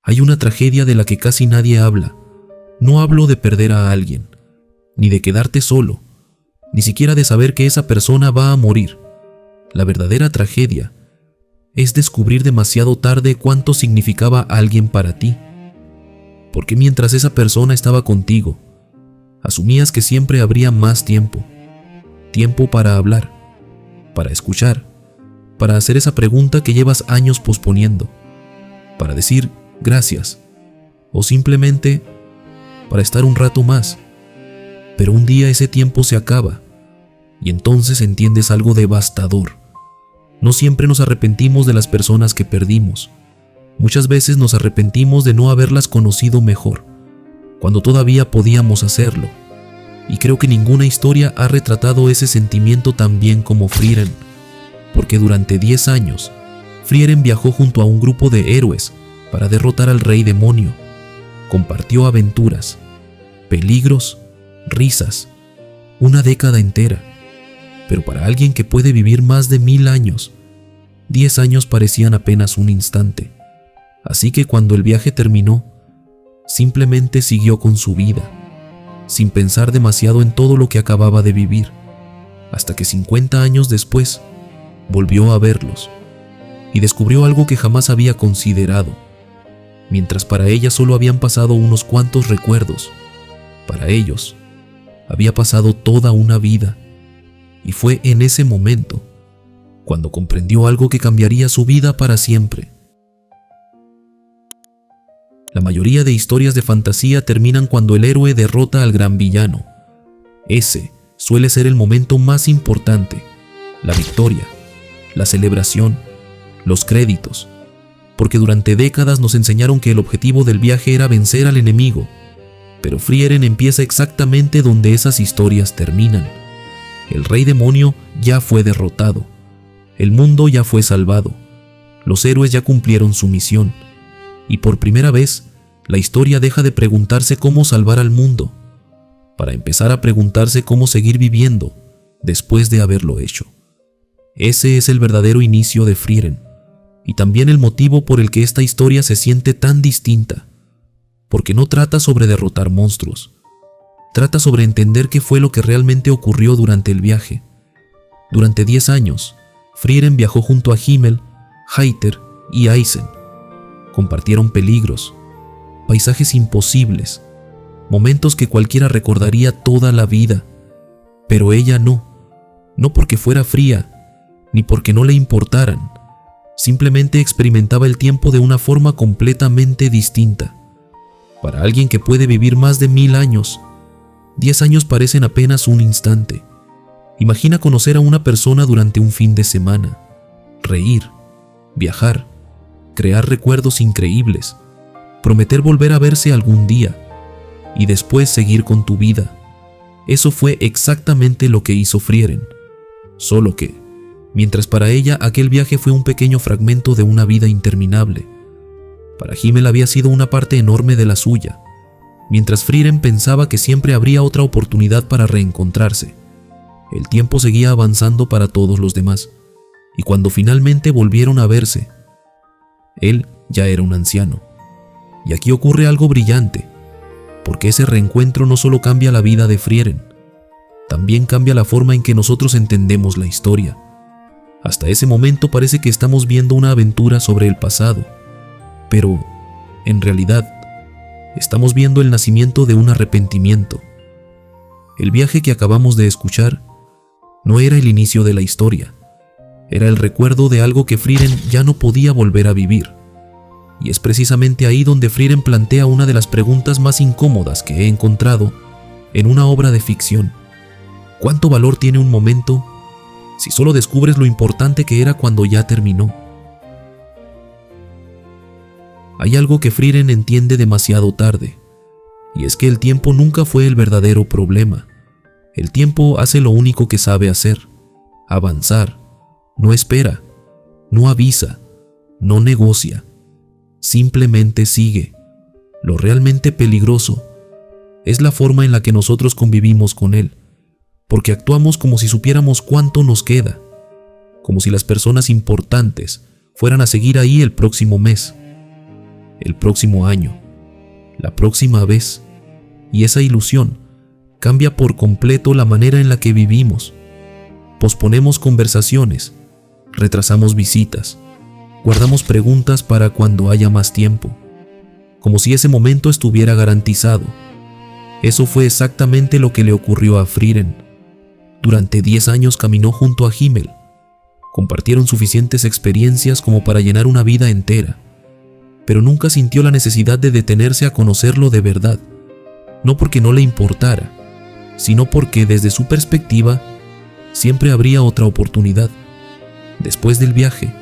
Hay una tragedia de la que casi nadie habla. No hablo de perder a alguien, ni de quedarte solo, ni siquiera de saber que esa persona va a morir. La verdadera tragedia es descubrir demasiado tarde cuánto significaba alguien para ti. Porque mientras esa persona estaba contigo, asumías que siempre habría más tiempo. Tiempo para hablar, para escuchar, para hacer esa pregunta que llevas años posponiendo, para decir gracias, o simplemente para estar un rato más. Pero un día ese tiempo se acaba, y entonces entiendes algo devastador. No siempre nos arrepentimos de las personas que perdimos. Muchas veces nos arrepentimos de no haberlas conocido mejor, cuando todavía podíamos hacerlo. Y creo que ninguna historia ha retratado ese sentimiento tan bien como Frieren, porque durante 10 años, Frieren viajó junto a un grupo de héroes para derrotar al rey demonio. Compartió aventuras, peligros, risas, una década entera. Pero para alguien que puede vivir más de 1000 años, 10 años parecían apenas un instante. Así que cuando el viaje terminó, simplemente siguió con su vida, sin pensar demasiado en todo lo que acababa de vivir, hasta que 50 años después, volvió a verlos, y descubrió algo que jamás había considerado. Mientras para ella solo habían pasado unos cuantos recuerdos, para ellos había pasado toda una vida, y fue en ese momento cuando comprendió algo que cambiaría su vida para siempre. La mayoría de historias de fantasía terminan cuando el héroe derrota al gran villano. Ese suele ser el momento más importante, la victoria, la celebración, los créditos, porque durante décadas nos enseñaron que el objetivo del viaje era vencer al enemigo, pero Frieren empieza exactamente donde esas historias terminan. El rey demonio ya fue derrotado, el mundo ya fue salvado, los héroes ya cumplieron su misión, y por primera vez, la historia deja de preguntarse cómo salvar al mundo, para empezar a preguntarse cómo seguir viviendo después de haberlo hecho. Ese es el verdadero inicio de Frieren, y también el motivo por el que esta historia se siente tan distinta, porque no trata sobre derrotar monstruos, trata sobre entender qué fue lo que realmente ocurrió durante el viaje. Durante 10 años, Frieren viajó junto a Himmel, Heiter y Eisen. Compartieron peligros, paisajes imposibles, momentos que cualquiera recordaría toda la vida, pero ella no porque fuera fría, ni porque no le importaran, simplemente experimentaba el tiempo de una forma completamente distinta. Para alguien que puede vivir más de 1000 años, 10 años parecen apenas un instante. Imagina conocer a una persona durante un fin de semana, reír, viajar, crear recuerdos increíbles, prometer volver a verse algún día y después seguir con tu vida. Eso fue exactamente lo que hizo Frieren, solo que, mientras para ella aquel viaje fue un pequeño fragmento de una vida interminable, para Himmel había sido una parte enorme de la suya. Mientras Frieren pensaba que siempre habría otra oportunidad para reencontrarse, el tiempo seguía avanzando para todos los demás, y cuando finalmente volvieron a verse, él ya era un anciano. Y aquí ocurre algo brillante, porque ese reencuentro no solo cambia la vida de Frieren, también cambia la forma en que nosotros entendemos la historia. Hasta ese momento parece que estamos viendo una aventura sobre el pasado, pero, en realidad, estamos viendo el nacimiento de un arrepentimiento. El viaje que acabamos de escuchar no era el inicio de la historia, era el recuerdo de algo que Frieren ya no podía volver a vivir. Y es precisamente ahí donde Frieren plantea una de las preguntas más incómodas que he encontrado en una obra de ficción. ¿Cuánto valor tiene un momento si solo descubres lo importante que era cuando ya terminó? Hay algo que Frieren entiende demasiado tarde, y es que el tiempo nunca fue el verdadero problema. El tiempo hace lo único que sabe hacer: avanzar. No espera, no avisa, no negocia, simplemente sigue. Lo realmente peligroso es la forma en la que nosotros convivimos con él, porque actuamos como si supiéramos cuánto nos queda, como si las personas importantes fueran a seguir ahí el próximo mes. el próximo año, la próxima vez, y esa ilusión cambia por completo la manera en la que vivimos. Posponemos conversaciones, retrasamos visitas, guardamos preguntas para cuando haya más tiempo, como si ese momento estuviera garantizado. Eso fue exactamente lo que le ocurrió a Frieren. Durante 10 años caminó junto a Himmel. Compartieron suficientes experiencias como para llenar una vida entera, pero nunca sintió la necesidad de detenerse a conocerlo de verdad, no porque no le importara, sino porque desde su perspectiva siempre habría otra oportunidad, después del viaje,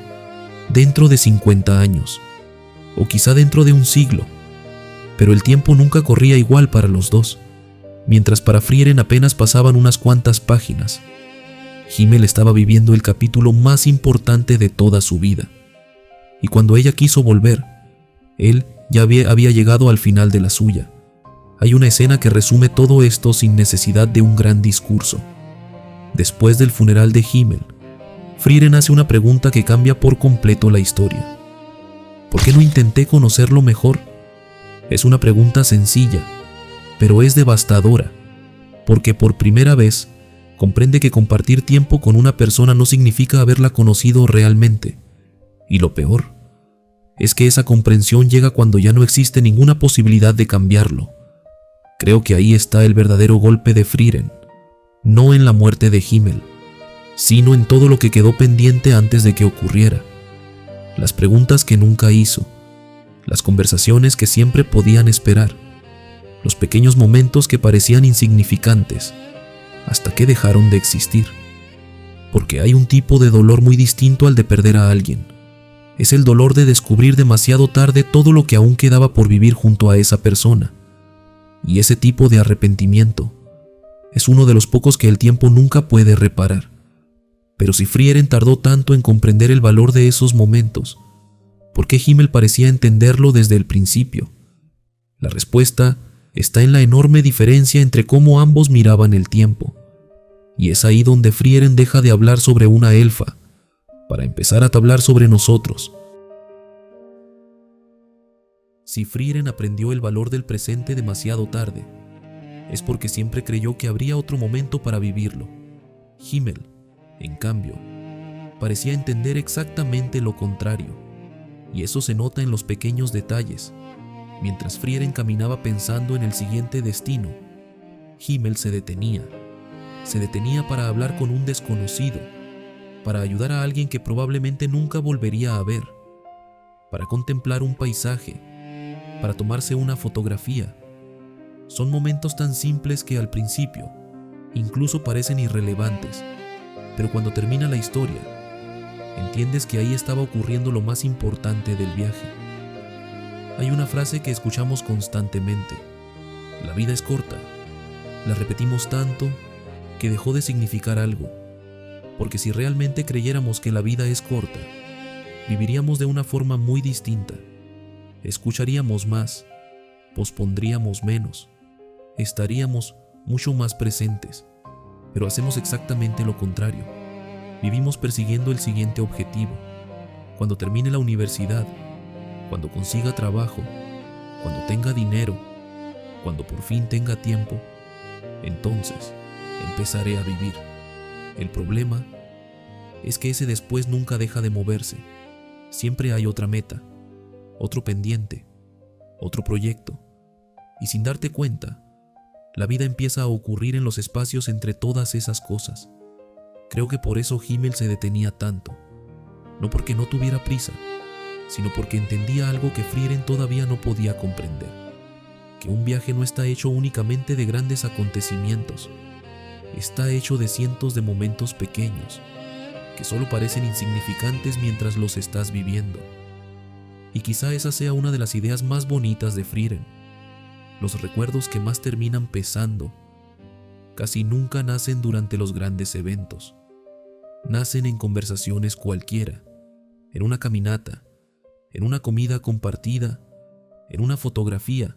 dentro de 50 años, o quizá dentro de un siglo, pero el tiempo nunca corría igual para los dos, mientras para Frieren apenas pasaban unas cuantas páginas. Himmel estaba viviendo el capítulo más importante de toda su vida, y cuando ella quiso volver, él ya había llegado al final de la suya. Hay una escena que resume todo esto sin necesidad de un gran discurso. Después del funeral de Himmel, Frieren hace una pregunta que cambia por completo la historia. ¿Por qué no intenté conocerlo mejor? Es una pregunta sencilla, pero es devastadora, porque por primera vez comprende que compartir tiempo con una persona no significa haberla conocido realmente. Y lo peor es que esa comprensión llega cuando ya no existe ninguna posibilidad de cambiarlo. Creo que ahí está el verdadero golpe de Frieren, no en la muerte de Himmel, sino en todo lo que quedó pendiente antes de que ocurriera. Las preguntas que nunca hizo, las conversaciones que siempre podían esperar, los pequeños momentos que parecían insignificantes, hasta que dejaron de existir. Porque hay un tipo de dolor muy distinto al de perder a alguien. Es el dolor de descubrir demasiado tarde todo lo que aún quedaba por vivir junto a esa persona. Y ese tipo de arrepentimiento es uno de los pocos que el tiempo nunca puede reparar. Pero si Frieren tardó tanto en comprender el valor de esos momentos, ¿por qué Himmel parecía entenderlo desde el principio? La respuesta está en la enorme diferencia entre cómo ambos miraban el tiempo. Y es ahí donde Frieren deja de hablar sobre una elfa, para empezar a hablar sobre nosotros. Si Frieren aprendió el valor del presente demasiado tarde, es porque siempre creyó que habría otro momento para vivirlo. Himmel, en cambio, parecía entender exactamente lo contrario, y eso se nota en los pequeños detalles. Mientras Frieren caminaba pensando en el siguiente destino, Himmel se detenía para hablar con un desconocido, para ayudar a alguien que probablemente nunca volvería a ver, para contemplar un paisaje, para tomarse una fotografía. Son momentos tan simples que al principio incluso parecen irrelevantes, pero cuando termina la historia, entiendes que ahí estaba ocurriendo lo más importante del viaje. Hay una frase que escuchamos constantemente: la vida es corta. La repetimos tanto que dejó de significar algo, porque si realmente creyéramos que la vida es corta, viviríamos de una forma muy distinta. Escucharíamos más, pospondríamos menos, estaríamos mucho más presentes, pero hacemos exactamente lo contrario. Vivimos persiguiendo el siguiente objetivo. Cuando termine la universidad, cuando consiga trabajo, cuando tenga dinero, cuando por fin tenga tiempo, entonces empezaré a vivir. El problema es que ese después nunca deja de moverse. Siempre hay otra meta, otro pendiente, otro proyecto, y sin darte cuenta, la vida empieza a ocurrir en los espacios entre todas esas cosas. Creo que por eso Himmel se detenía tanto, no porque no tuviera prisa, sino porque entendía algo que Frieren todavía no podía comprender, que un viaje no está hecho únicamente de grandes acontecimientos, está hecho de cientos de momentos pequeños, que solo parecen insignificantes mientras los estás viviendo. Y quizá esa sea una de las ideas más bonitas de Frieren. Los recuerdos que más terminan pesando casi nunca nacen durante los grandes eventos. Nacen en conversaciones cualquiera, en una caminata, en una comida compartida, en una fotografía,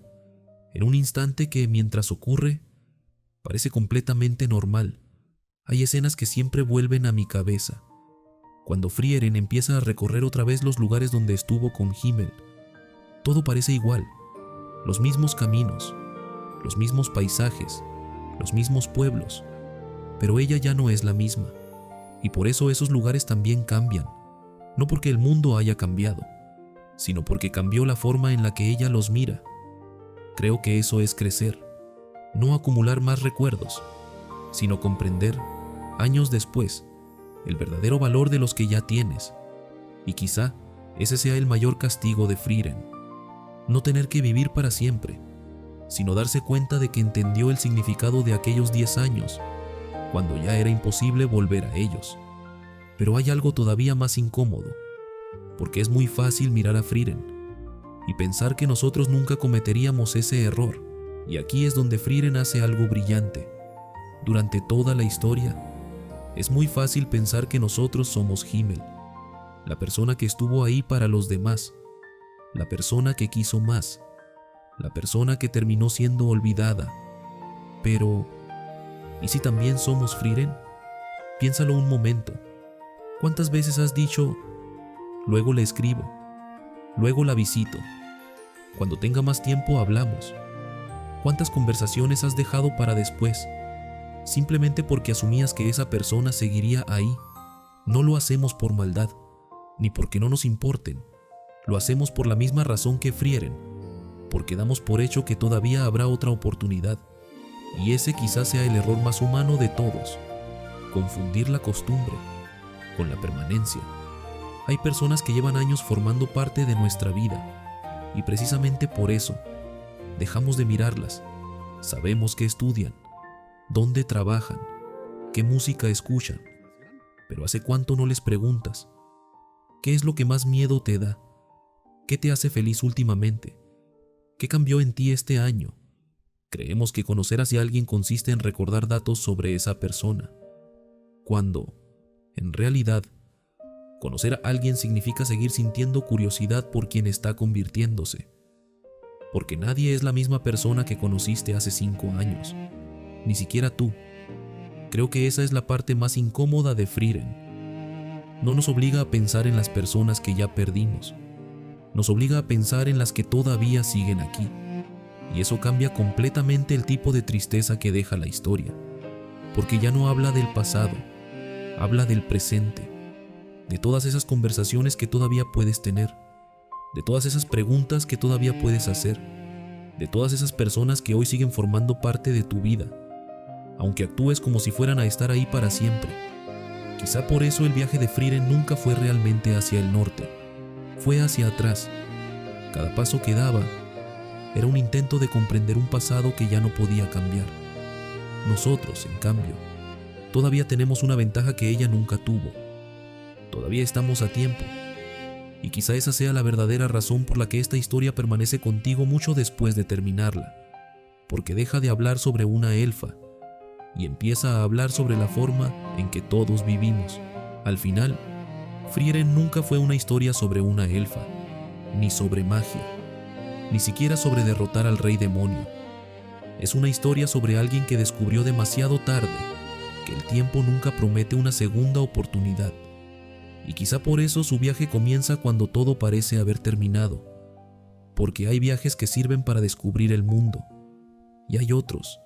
en un instante que, mientras ocurre, parece completamente normal. Hay escenas que siempre vuelven a mi cabeza. Cuando Frieren empieza a recorrer otra vez los lugares donde estuvo con Himmel, Todo parece igual, los mismos caminos, los mismos paisajes, los mismos pueblos, pero ella ya no es la misma, y por eso esos lugares también cambian, no porque el mundo haya cambiado, sino porque cambió la forma en la que ella los mira. Creo que eso es crecer, no acumular más recuerdos, sino comprender, años después, el verdadero valor de los que ya tienes. Y quizá ese sea el mayor castigo de Frieren, no tener que vivir para siempre, sino darse cuenta de que entendió el significado de aquellos 10 años, cuando ya era imposible volver a ellos. Pero hay algo todavía más incómodo, porque es muy fácil mirar a Frieren y pensar que nosotros nunca cometeríamos ese error, y aquí es donde Frieren hace algo brillante. Durante toda la historia, es muy fácil pensar que nosotros somos Himmel, la persona que estuvo ahí para los demás, la persona que quiso más, la persona que terminó siendo olvidada. Pero, ¿y si también somos Frieren? Piénsalo un momento. ¿Cuántas veces has dicho, luego le escribo, luego la visito, cuando tenga más tiempo hablamos? ¿Cuántas conversaciones has dejado para después, simplemente porque asumías que esa persona seguiría ahí? No lo hacemos por maldad, ni porque no nos importen. Lo hacemos por la misma razón que Frieren, porque damos por hecho que todavía habrá otra oportunidad. Y ese quizás sea el error más humano de todos: confundir la costumbre con la permanencia. Hay personas que llevan años formando parte de nuestra vida, y precisamente por eso dejamos de mirarlas. Sabemos qué estudian, dónde trabajan, qué música escuchan, pero ¿hace cuánto no les preguntas? ¿Qué es lo que más miedo te da? ¿Qué te hace feliz últimamente? ¿Qué cambió en ti este año? Creemos que conocer hacia alguien consiste en recordar datos sobre esa persona, cuando, en realidad, conocer a alguien significa seguir sintiendo curiosidad por quien está convirtiéndose. Porque nadie es la misma persona que conociste hace 5 años, ni siquiera tú. Creo que esa es la parte más incómoda de Frieren. No nos obliga a pensar en las personas que ya perdimos, nos obliga a pensar en las que todavía siguen aquí, y eso cambia completamente el tipo de tristeza que deja la historia, porque ya no habla del pasado, habla del presente, de todas esas conversaciones que todavía puedes tener, de todas esas preguntas que todavía puedes hacer, de todas esas personas que hoy siguen formando parte de tu vida, aunque actúes como si fueran a estar ahí para siempre. Quizá por eso el viaje de Frieren nunca fue realmente hacia el norte, fue hacia atrás. Cada paso que daba era un intento de comprender un pasado que ya no podía cambiar. Nosotros, en cambio, todavía tenemos una ventaja que ella nunca tuvo. Todavía estamos a tiempo, y quizá esa sea la verdadera razón por la que esta historia permanece contigo mucho después de terminarla, porque deja de hablar sobre una elfa y empieza a hablar sobre la forma en que todos vivimos. Al final, Frieren nunca fue una historia sobre una elfa, ni sobre magia, ni siquiera sobre derrotar al rey demonio. Es una historia sobre alguien que descubrió demasiado tarde que el tiempo nunca promete una segunda oportunidad. Y quizá por eso su viaje comienza cuando todo parece haber terminado, porque hay viajes que sirven para descubrir el mundo, y hay otros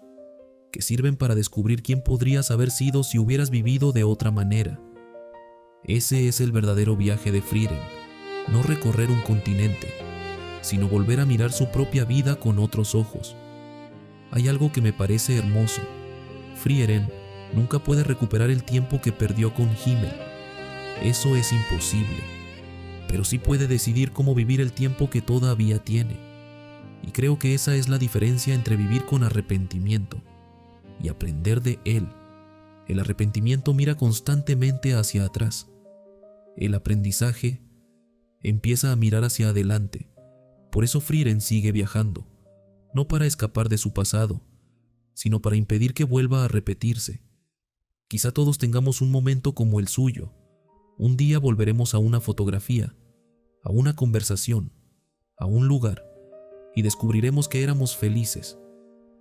que sirven para descubrir quién podrías haber sido si hubieras vivido de otra manera. Ese es el verdadero viaje de Frieren, no recorrer un continente, sino volver a mirar su propia vida con otros ojos. Hay algo que me parece hermoso: Frieren nunca puede recuperar el tiempo que perdió con Himmel. Eso es imposible, pero sí puede decidir cómo vivir el tiempo que todavía tiene. Y creo que esa es la diferencia entre vivir con arrepentimiento y aprender de él. El arrepentimiento mira constantemente hacia atrás. El aprendizaje empieza a mirar hacia adelante. Por eso Frieren sigue viajando, no para escapar de su pasado, sino para impedir que vuelva a repetirse. Quizá todos tengamos un momento como el suyo. Un día volveremos a una fotografía, a una conversación, a un lugar, y descubriremos que éramos felices,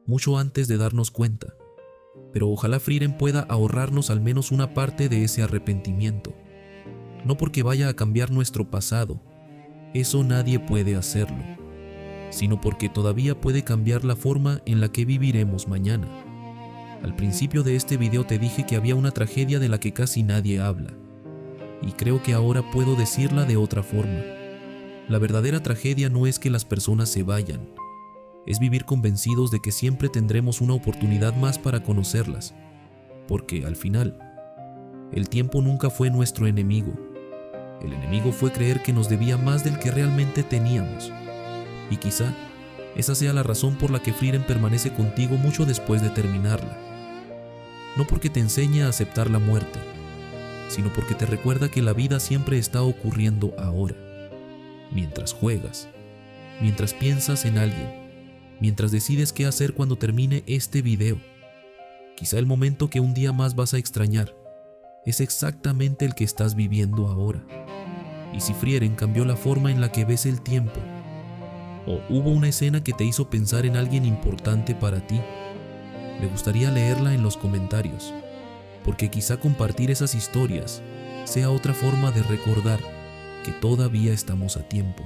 mucho antes de darnos cuenta. Pero ojalá Frieren pueda ahorrarnos al menos una parte de ese arrepentimiento. No porque vaya a cambiar nuestro pasado, eso nadie puede hacerlo, sino porque todavía puede cambiar la forma en la que viviremos mañana. Al principio de este video te dije que había una tragedia de la que casi nadie habla, y creo que ahora puedo decirla de otra forma. La verdadera tragedia no es que las personas se vayan, es vivir convencidos de que siempre tendremos una oportunidad más para conocerlas, porque al final, el tiempo nunca fue nuestro enemigo. El enemigo fue creer que nos debía más del que realmente teníamos. Y quizá esa sea la razón por la que Frieren permanece contigo mucho después de terminarla. No porque te enseñe a aceptar la muerte, sino porque te recuerda que la vida siempre está ocurriendo ahora. Mientras juegas, mientras piensas en alguien, mientras decides qué hacer cuando termine este video. Quizá el momento que un día más vas a extrañar es exactamente el que estás viviendo ahora. Y si Frieren cambió la forma en la que ves el tiempo, o hubo una escena que te hizo pensar en alguien importante para ti, me gustaría leerla en los comentarios, porque quizá compartir esas historias sea otra forma de recordar que todavía estamos a tiempo.